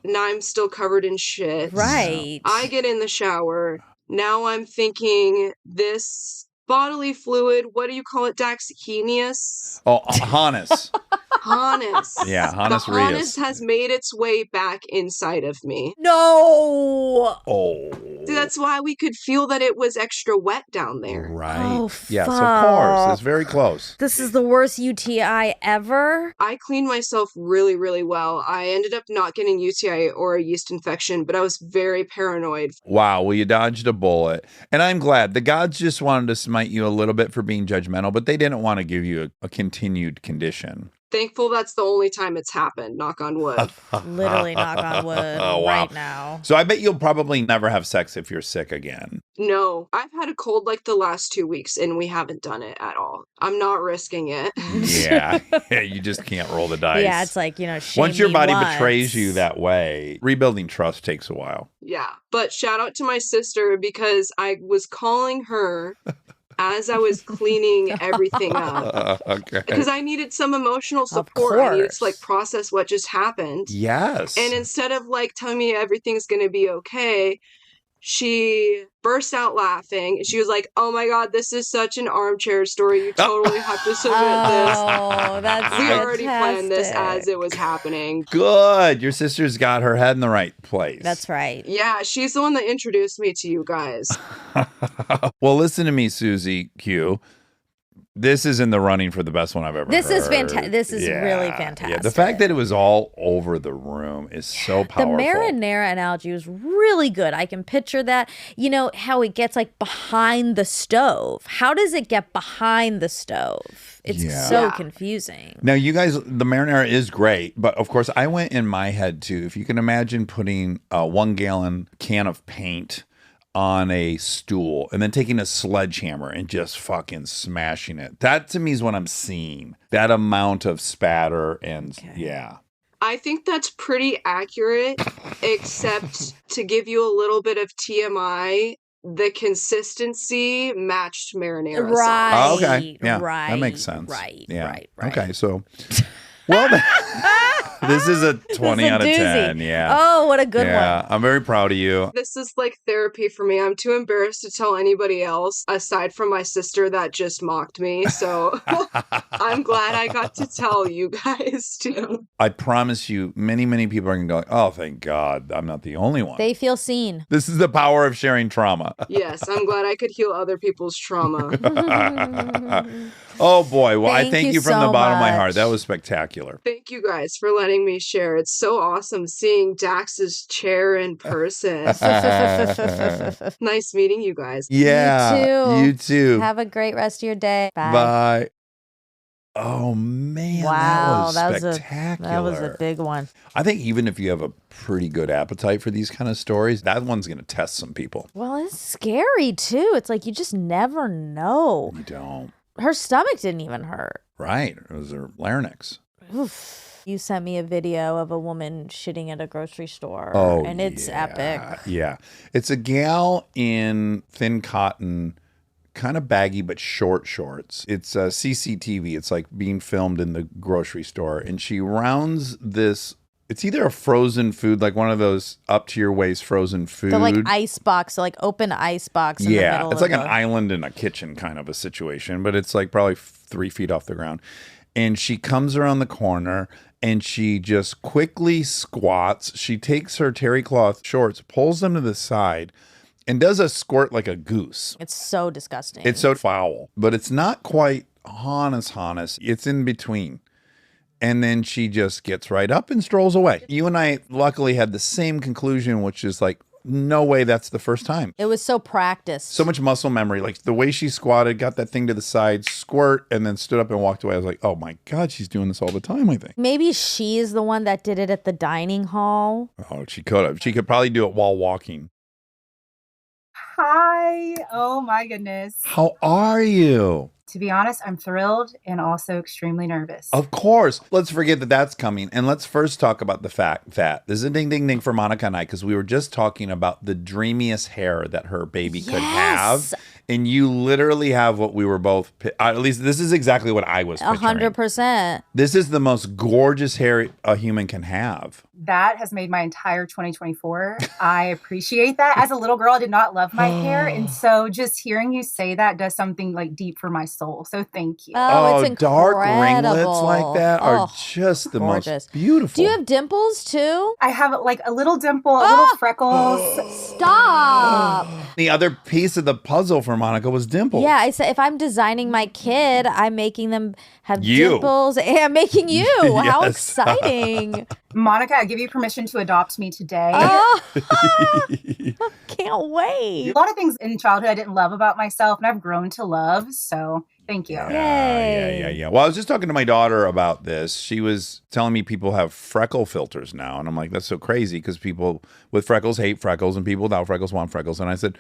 now I'm still covered in shit. Right. I get in the shower. Now I'm thinking this bodily fluid, what do you call it, Dax? Henius? Oh, Hannes. Hannes. Yeah, Hannes the Reus. Hannes has made its way back inside of me. No. Oh. See, that's why we could feel that it was extra wet down there. Right. Oh, yes, of course. It's very close. This is the worst UTI ever. I cleaned myself really, really well. I ended up not getting UTI or a yeast infection, but I was very paranoid. Wow. Well, you dodged a bullet. And I'm glad. The gods just wanted to smite you a little bit for being judgmental, but they didn't want to give you a continued condition. Thankful that's the only time it's happened, knock on wood. Literally knock on wood right now. So I bet you'll probably never have sex if you're sick again. No, I've had a cold like the last 2 weeks and we haven't done it at all. I'm not risking it. Yeah, you just can't roll the dice. Yeah, it's like, shame once your body once. betrays you that way, rebuilding trust takes a while. Yeah, but shout out to my sister because I was calling her as I was cleaning everything up. Okay. Because I needed some emotional support. I needed to process what just happened. Yes. And instead of telling me everything's going to be okay, she burst out laughing. She was like, oh my God, this is such an armchair story. You totally have to submit this. Oh, that's We already planned this as it was happening. Good. Your sister's got her head in the right place. That's right. Yeah, she's the one that introduced me to you guys. Well, listen to me, Susie Q. This is in the running for the best one I've ever heard. This is fantastic. This is really fantastic. Yeah, the fact that it was all over the room is so powerful. The marinara analogy was really good. I can picture that. You know, how it gets behind the stove. How does it get behind the stove? It's so confusing. Now, you guys, the marinara is great, but of course, I went in my head too. If you can imagine putting a 1 gallon can of paint on a stool and then taking a sledgehammer and just fucking smashing it. That to me is what I'm seeing. That amount of spatter and I think that's pretty accurate, except to give you a little bit of TMI, the consistency matched marinara sauce. Oh, okay. Yeah. Right. That makes sense. Right. Yeah. Right. Okay. So, well, this is a 20 out of 10. Yeah. Oh, what a good one. Yeah. I'm very proud of you. This is like therapy for me. I'm too embarrassed to tell anybody else aside from my sister that just mocked me. So I'm glad I got to tell you guys too. I promise you, many, many people are going to go, oh, thank God, I'm not the only one. They feel seen. This is the power of sharing trauma. Yes, I'm glad I could heal other people's trauma. Oh, boy. Well, I thank you from so the bottom of my heart. much. That was spectacular. Thank you guys for letting me share. It's so awesome seeing Dax's chair in person. Nice meeting you guys. Yeah. You too. Have a great rest of your day. Bye. Bye. Oh, man. Wow. That was spectacular. That was a big one. I think even if you have a pretty good appetite for these kind of stories, that one's going to test some people. Well, it's scary, too. It's like you just never know. You don't. Her stomach didn't even hurt. Right. It was her larynx. Oof. You sent me a video of a woman shitting at a grocery store. Oh, and it's epic. Yeah. It's a gal in thin cotton, kind of baggy but short shorts. It's CCTV. It's like being filmed in the grocery store. And she rounds this. It's either a frozen food, like one of those up to your waist frozen food. The ice box, open ice box in the middle it's like an island in a kitchen kind of a situation, but it's like probably 3 feet off the ground. And she comes around the corner and she just quickly squats. She takes her terry cloth shorts, pulls them to the side, and does a squirt like a goose. It's so disgusting. It's so foul, but it's not quite honest. It's in between. And then she just gets right up and strolls away. You and I luckily had the same conclusion, which is like, no way that's the first time. It was so practiced. So much muscle memory. Like the way she squatted, got that thing to the side, squirt, and then stood up and walked away. I was like, oh my God, she's doing this all the time, I think. Maybe she's the one that did it at the dining hall. Oh, she could have. She could probably do it while walking. Hi. Oh my goodness. How are you? To be honest, I'm thrilled and also extremely nervous. Of course. Let's forget that that's coming. And let's first talk about the fact that this is a ding, ding, ding for Monica and I, because we were just talking about the dreamiest hair that her baby could have. And you literally have what we were both, at least this is exactly what I was picturing. 100%. This is the most gorgeous hair a human can have. That has made my entire 2024. I appreciate that. As a little girl, I did not love my hair. And so just hearing you say that does something like deep for my soul. So thank you. Oh, it's dark incredible. ringlets like that are just the most beautiful. Do you have dimples too? I have like a little dimple, a little freckles. Stop. The other piece of the puzzle for Monica was dimples. Yeah, I said if I'm designing my kid, I'm making them have dimples. And I'm making you. Yes. How exciting. Monica, I give you permission to adopt me today. Oh, can't wait. A lot of things in childhood I didn't love about myself and I've grown to love. So thank you. Yeah. Well, I was just talking to my daughter about this. She was telling me people have freckle filters now. And I'm like, that's so crazy because people with freckles hate freckles and people without freckles want freckles. And I said,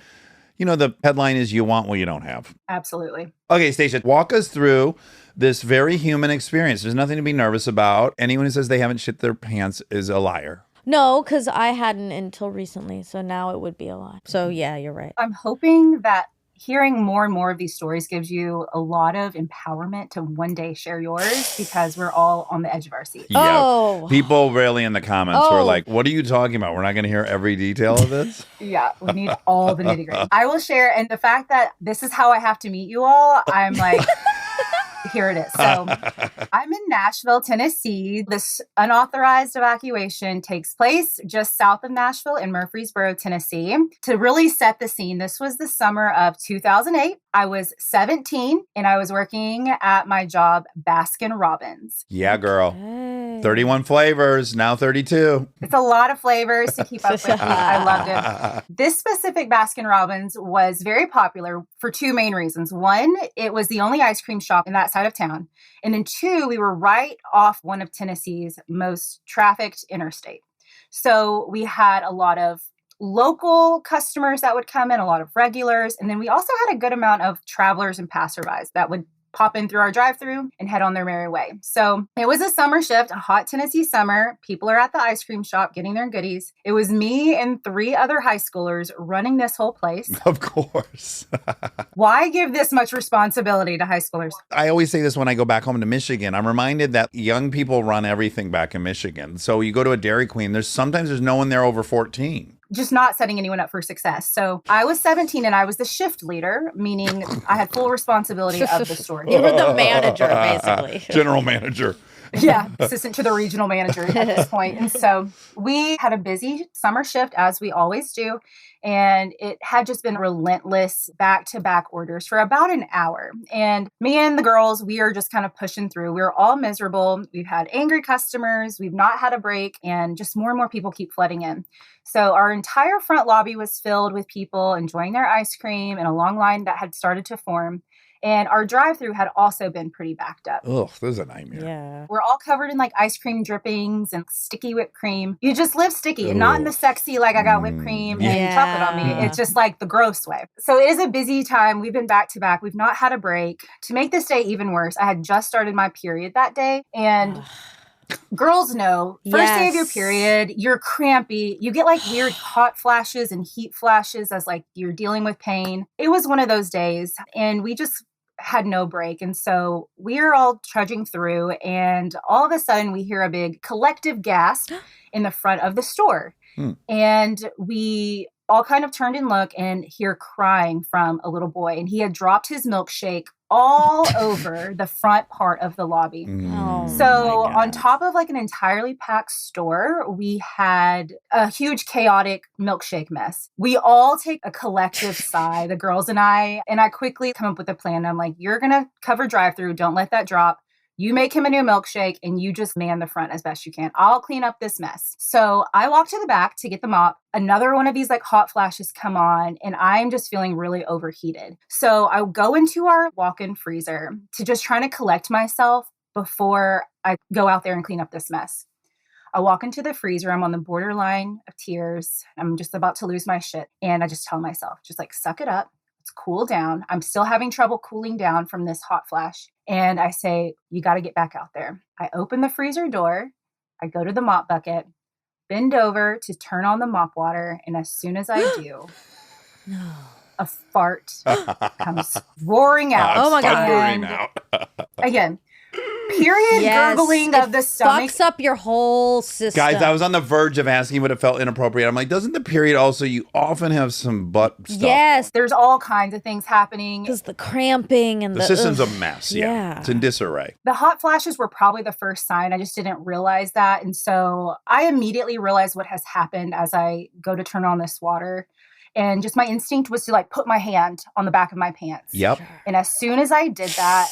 you know, the headline is you want what you don't have. Absolutely. Okay, Stacia, walk us through this very human experience. There's nothing to be nervous about. Anyone who says they haven't shit their pants is a liar. No, because I hadn't until recently. So now it would be a lie. So yeah, you're right. I'm hoping that hearing more and more of these stories gives you a lot of empowerment to one day share yours because we're all on the edge of our seats. Yeah. Oh. People really in the comments were like, what are you talking about? We're not going to hear every detail of this? Yeah, we need all the nitty gritty. I will share. And the fact that this is how I have to meet you all, I'm like... Here it is. So I'm in Nashville, Tennessee. This unauthorized evacuation takes place just south of Nashville in Murfreesboro, Tennessee. To really set the scene, this was the summer of 2008. I was 17 and I was working at my job, Baskin Robbins. Yeah, girl. 31 flavors, now 32. It's a lot of flavors to keep up with. I loved it. This specific Baskin Robbins was very popular for two main reasons. One, it was the only ice cream shop in that side of town. And then two, we were right off one of Tennessee's most trafficked interstate. So we had a lot of local customers that would come in, a lot of regulars. And then we also had a good amount of travelers and passerbys that would pop in through our drive-thru and head on their merry way. So it was a summer shift, a hot Tennessee summer. People are at the ice cream shop getting their goodies. It was me and 3 other high schoolers running this whole place. Of course. Why give this much responsibility to high schoolers? I always say this when I go back home to Michigan. I'm reminded that young people run everything back in Michigan. So you go to a Dairy Queen, sometimes there's no one there over 14. Just not setting anyone up for success. So I was 17 and I was the shift leader, meaning I had full responsibility of the store. You were the manager, basically. General manager. Yeah, assistant to the regional manager at this point. And so we had a busy summer shift, as we always do. And it had just been relentless back-to-back orders for about an hour. And me and the girls, we are just kind of pushing through. We were all miserable. We've had angry customers. We've not had a break. And just more and more people keep flooding in. So our entire front lobby was filled with people enjoying their ice cream and a long line that had started to form. And our drive-thru had also been pretty backed up. Ugh, this is a nightmare. Yeah. We're all covered in like ice cream drippings and sticky whipped cream. You just live sticky and not in the sexy, like I got whipped cream and chocolate on me. It's just like the gross way. So it is a busy time. We've been back to back. We've not had a break. To make this day even worse, I had just started my period that day. And girls know, first day of your period, you're crampy. You get like weird hot flashes and heat flashes as like you're dealing with pain. It was one of those days and we just had no break. And so we're all trudging through and all of a sudden we hear a big collective gasp in the front of the store. And we all kind of turned and look and hear crying from a little boy. And he had dropped his milkshake all over the front part of the lobby. So on top of like an entirely packed store, we had a huge chaotic milkshake mess. We all take a collective sigh, the girls and I quickly come up with a plan. I'm like, you're going to cover drive-thru. Don't let that drop. You make him a new milkshake and you just man the front as best you can. I'll clean up this mess. So I walk to the back to get the mop. Another one of these like hot flashes come on and I'm just feeling really overheated. So I go into our walk-in freezer to just try to collect myself before I go out there and clean up this mess. I walk into the freezer. I'm on the borderline of tears. I'm just about to lose my shit. And I just tell myself, just like, suck it up. Let's cool down. I'm still having trouble cooling down from this hot flash. And I say, you got to get back out there. I open the freezer door. I go to the mop bucket, bend over to turn on the mop water. And as soon as I do, a fart comes roaring out. Oh my God. Again, period gurgling of the stomach. Fucks up your whole system. Guys, I was on the verge of asking, but it felt inappropriate. I'm like, doesn't the period also, you often have some butt stuff? Yes. There's all kinds of things happening. Because the cramping and the system's a mess. Yeah. It's in disarray. The hot flashes were probably the first sign. I just didn't realize that. And so I immediately realized what has happened as I go to turn on this water. And just my instinct was to like put my hand on the back of my pants. Yep. And as soon as I did that,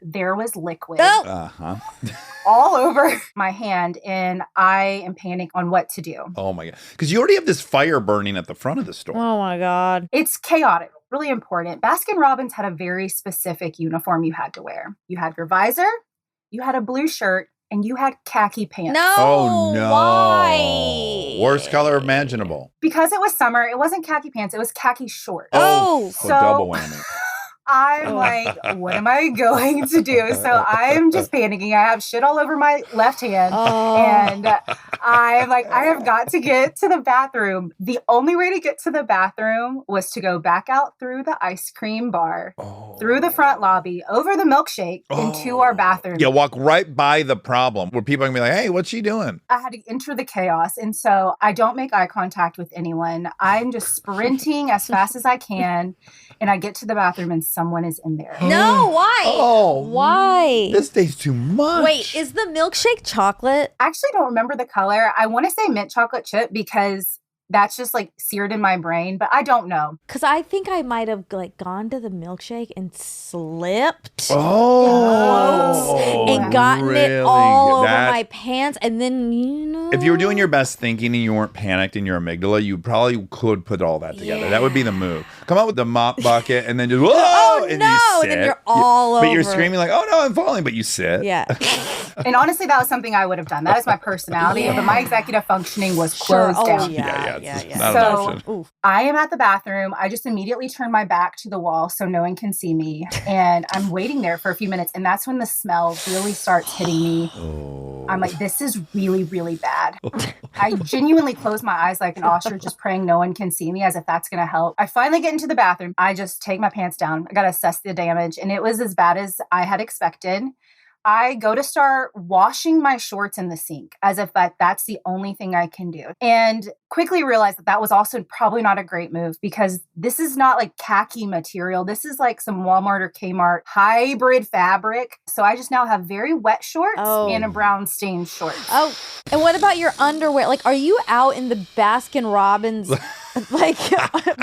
there was liquid all over my hand, and I am panicked on what to do. Oh my God. Because you already have this fire burning at the front of the store. Oh my God. It's chaotic, really important. Baskin-Robbins had a very specific uniform you had to wear. You had your visor, you had a blue shirt, and you had khaki pants. No. Oh no. Why? Worst color imaginable. Because it was summer, it wasn't khaki pants, it was khaki shorts. So double whammy. I'm like, what am I going to do? So I'm just panicking. I have shit all over my left hand. And I'm like, I have got to get to the bathroom. The only way to get to the bathroom was to go back out through the ice cream bar, through the front lobby, over the milkshake, into our bathroom. Yeah, walk right by the problem where people are going to be like, hey, what's she doing? I had to enter the chaos. And so I don't make eye contact with anyone. I'm just sprinting as fast as I can. And I get to the bathroom and someone is in there. No, why? Why? This tastes too much. Wait, is the milkshake chocolate? I actually don't remember the color. I want to say mint chocolate chip because that's just like seared in my brain, but I don't know. Because I think I might have like gone to the milkshake and slipped. And gotten it all over my pants. And then, you know. If you were doing your best thinking and you weren't panicked in your amygdala, you probably could put all that together. That would be the move. Come out with the mop bucket and then just, whoa! And you sit. And then you're all over. But you're screaming like, oh no, I'm falling, but you sit. Yeah. And honestly, that was something I would have done. That is my personality. But my executive functioning was closed down. Yeah. So I am at the bathroom. I just immediately turn my back to the wall so no one can see me. And I'm waiting there for a few minutes. And that's when the smell really starts hitting me. I'm like, this is really, really bad. I genuinely close my eyes like an ostrich, just praying no one can see me, as if that's going to help. I finally get into the bathroom. I just take my pants down. I got to assess the damage. And it was as bad as I had expected. I go to start washing my shorts in the sink as if that's the only thing I can do. And quickly realized that was also probably not a great move because this is not like khaki material. This is like some Walmart or Kmart hybrid fabric. So I just now have very wet shorts and a brown stained shorts. Oh, and what about your underwear? Like, are you out in the Baskin-Robbins like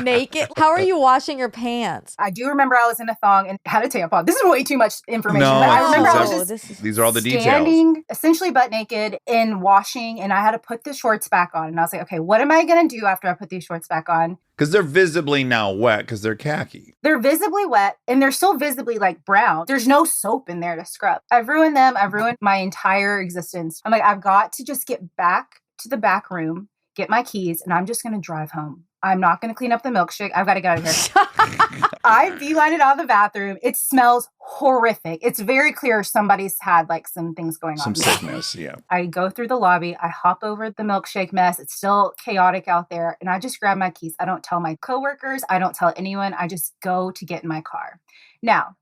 naked? How are you washing your pants? I do remember I was in a thong and had a tampon. This is way too much information. No, but I remember I was these are all the details. Standing essentially butt naked and washing, and I had to put the shorts back on. And I was like, okay, what am I going to do after I put these shorts back on? Because they're visibly now wet because they're khaki. They're visibly wet and they're still visibly like brown. There's no soap in there to scrub. I've ruined them. I've ruined my entire existence. I'm like, I've got to just get back to the back room, get my keys, and I'm just going to drive home. I'm not going to clean up the milkshake. I've got to get out of here. I beeline it out of the bathroom. It smells horrific. It's very clear somebody's had like some things going on. Some sickness, yeah. I go through the lobby. I hop over the milkshake mess. It's still chaotic out there. And I just grab my keys. I don't tell my coworkers. I don't tell anyone. I just go to get in my car. Now,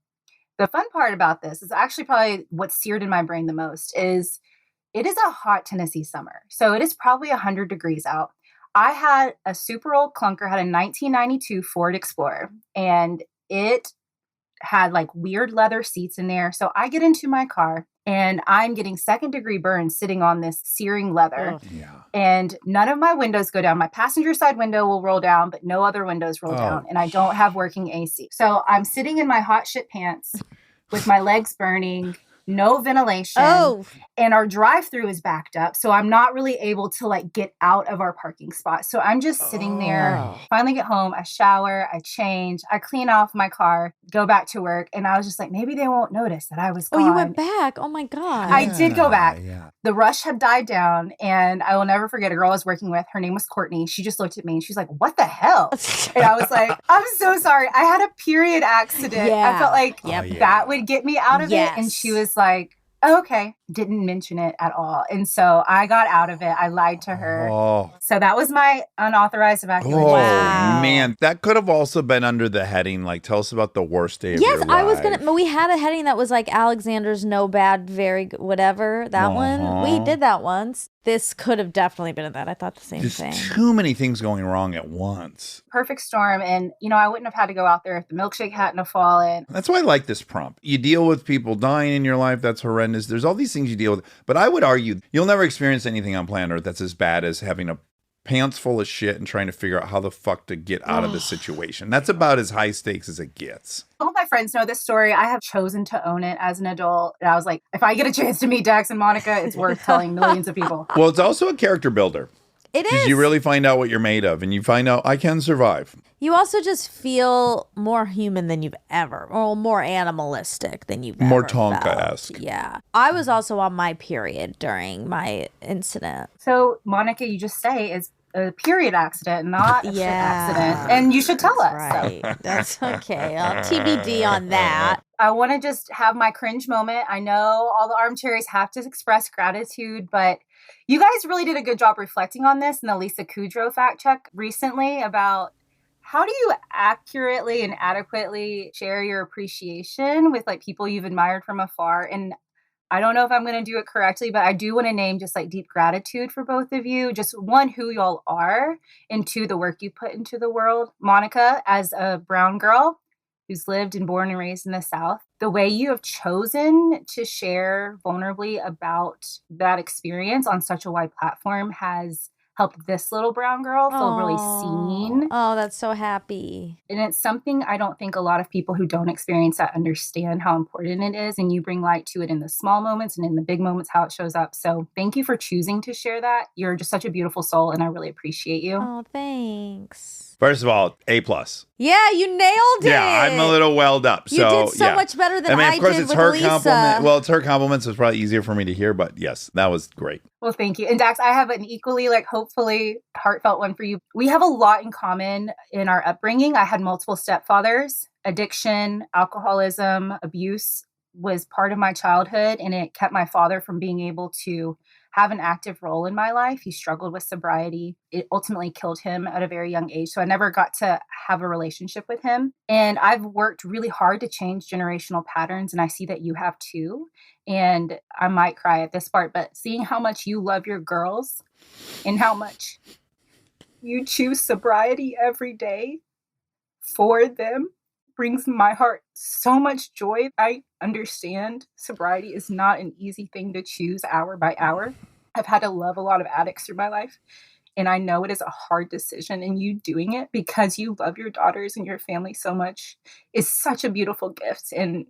the fun part about this is actually probably what's seared in my brain the most is it is a hot Tennessee summer. So it is probably 100 degrees out. I had a super old clunker, had a 1992 Ford Explorer, and it had like weird leather seats in there. So I get into my car and I'm getting second-degree burns sitting on this searing leather. And none of my windows go down. My passenger side window will roll down, but no other windows roll down. And I don't have working AC. So I'm sitting in my hot shit pants with my legs burning no ventilation. And our drive-through is backed up. So I'm not really able to like get out of our parking spot. So I'm just sitting there. Finally get home. I shower. I change. I clean off my car. Go back to work. And I was just like, maybe they won't notice that I was gone. Oh, you went back. Oh my God. I did go back. Yeah. The rush had died down. And I will never forget a girl I was working with. Her name was Courtney. She just looked at me and she's like, what the hell? And I was like, I'm so sorry. I had a period accident. I felt like that would get me out of it. And she was like, okay, didn't mention it at all. And so I got out of it. I lied to her. So that was my unauthorized evacuation. Man, that could have also been under the heading, like, tell us about the worst day of your life. Yes, I was going to, we had a heading that was like Alexander's no bad, very good, whatever, that one. We did that once. This could have definitely been in that. I thought the same thing. Too many things going wrong at once. Perfect storm. And, you know, I wouldn't have had to go out there if the milkshake hadn't have fallen. That's why I like this prompt. You deal with people dying in your life. That's horrendous. There's all these things you deal with. But I would argue you'll never experience anything on planet Earth that's as bad as having a pants full of shit and trying to figure out how the fuck to get out of the situation. That's about as high stakes as it gets. All my friends know this story. I have chosen to own it as an adult. And I was like, if I get a chance to meet Dax and Monica, it's worth telling millions of people. Well, it's also a character builder. It is. Because you really find out what you're made of and you find out I can survive. You also just feel more human than you've ever, or more animalistic than you've more ever Tonka-esque. felt. Yeah. I was also on my period during my incident. So, Monica, you just say is a period accident, not a shit accident. And you should tell us. Right. So. That's okay. TBD on that. I want to just have my cringe moment. I know all the Armcherries have to express gratitude, but you guys really did a good job reflecting on this in the Lisa Kudrow fact check recently about how do you accurately and adequately share your appreciation with like people you've admired from afar. And I don't know if I'm going to do it correctly, but I do want to name just like deep gratitude for both of you. Just one, who y'all are, and two, the work you put into the world. Monica, as a brown girl who's lived and born and raised in the South, the way you have chosen to share vulnerably about that experience on such a wide platform has helped this little brown girl feel really seen. Oh, that's so happy. And it's something I don't think a lot of people who don't experience that understand how important it is. And you bring light to it in the small moments and in the big moments, how it shows up. So thank you for choosing to share that. You're just such a beautiful soul, and I really appreciate you. Oh, thanks. First of all, A+. Yeah, you nailed it. Yeah, I'm a little welled up. You did so much better than I of course, did it's with her Lisa. compliment. Well, it's her compliments. So it's probably easier for me to hear, but yes, that was great. Well, thank you. And Dax, I have an equally, hopefully heartfelt one for you. We have a lot in common in our upbringing. I had multiple stepfathers. Addiction, alcoholism, abuse was part of my childhood, and it kept my father from being able to have an active role in my life. He struggled with sobriety. It ultimately killed him at a very young age. So I never got to have a relationship with him. And I've worked really hard to change generational patterns. And I see that you have too. And I might cry at this part, but seeing how much you love your girls and how much you choose sobriety every day for them brings my heart so much joy. I understand sobriety is not an easy thing to choose hour by hour. I've had to love a lot of addicts through my life, and I know it is a hard decision, and you doing it because you love your daughters and your family so much is such a beautiful gift. And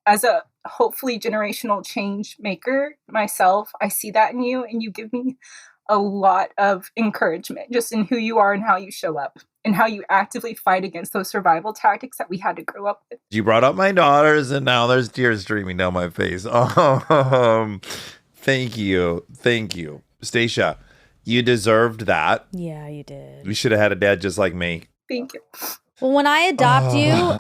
as a hopefully generational change maker myself, I see that in you, and you give me a lot of encouragement just in who you are and how you show up and how you actively fight against those survival tactics that we had to grow up with. You brought up my daughters, and now there's tears streaming down my face. Thank you. Thank you. Stacia, you deserved that. Yeah, you did. We should have had a dad just like me. Thank you. Well, when I adopt you,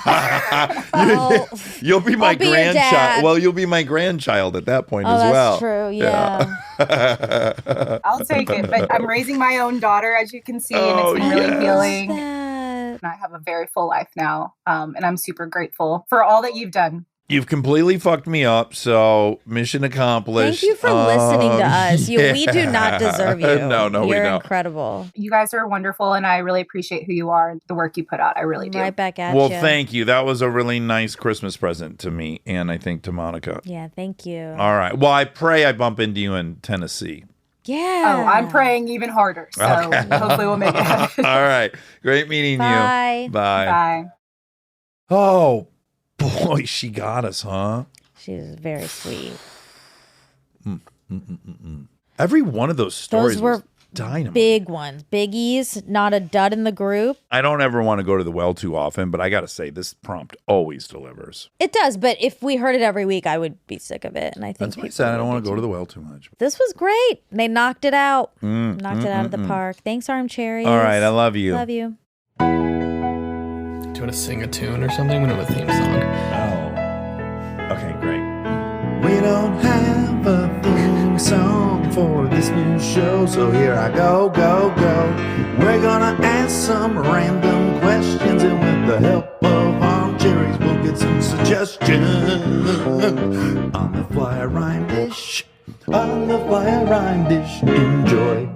you'll be my grandchild. Well, you'll be my grandchild at that point as well. That's true. Yeah. I'll take it. But I'm raising my own daughter, as you can see, and it's been really healing. And I have a very full life now, and I'm super grateful for all that you've done. You've completely fucked me up, so mission accomplished. Thank you for listening to us. We do not deserve you. No, we You're don't. Incredible. You guys are wonderful, and I really appreciate who you are and the work you put out. I really do. Right back at you. Well, thank you. That was a really nice Christmas present to me, and I think to Monica. Yeah, thank you. All right. Well, I pray I bump into you in Tennessee. Yeah. Oh, I'm praying even harder, so hopefully we'll make it happen. All right. Great meeting Bye. you. Bye. Bye. Oh, boy, she got us, huh? She's very sweet. Every one of those stories were was dynamite. Big ones. Biggies, not a dud in the group. I don't ever want to go to the well too often, but I got to say, this prompt always delivers. It does, but if we heard it every week, I would be sick of it. And I think that's why I said I don't want to go to the well too much. This was great. They knocked it out. Knocked it out of the park. Thanks, Armcherries. All right, I love you. Love you. Do you want to sing a tune or something? We don't have a theme song. Oh. Okay, great. We don't have a theme song for this new show, so here I go. We're gonna ask some random questions, and with the help of Armcherries, we'll get some suggestions. On the fly rhyme dish, enjoy.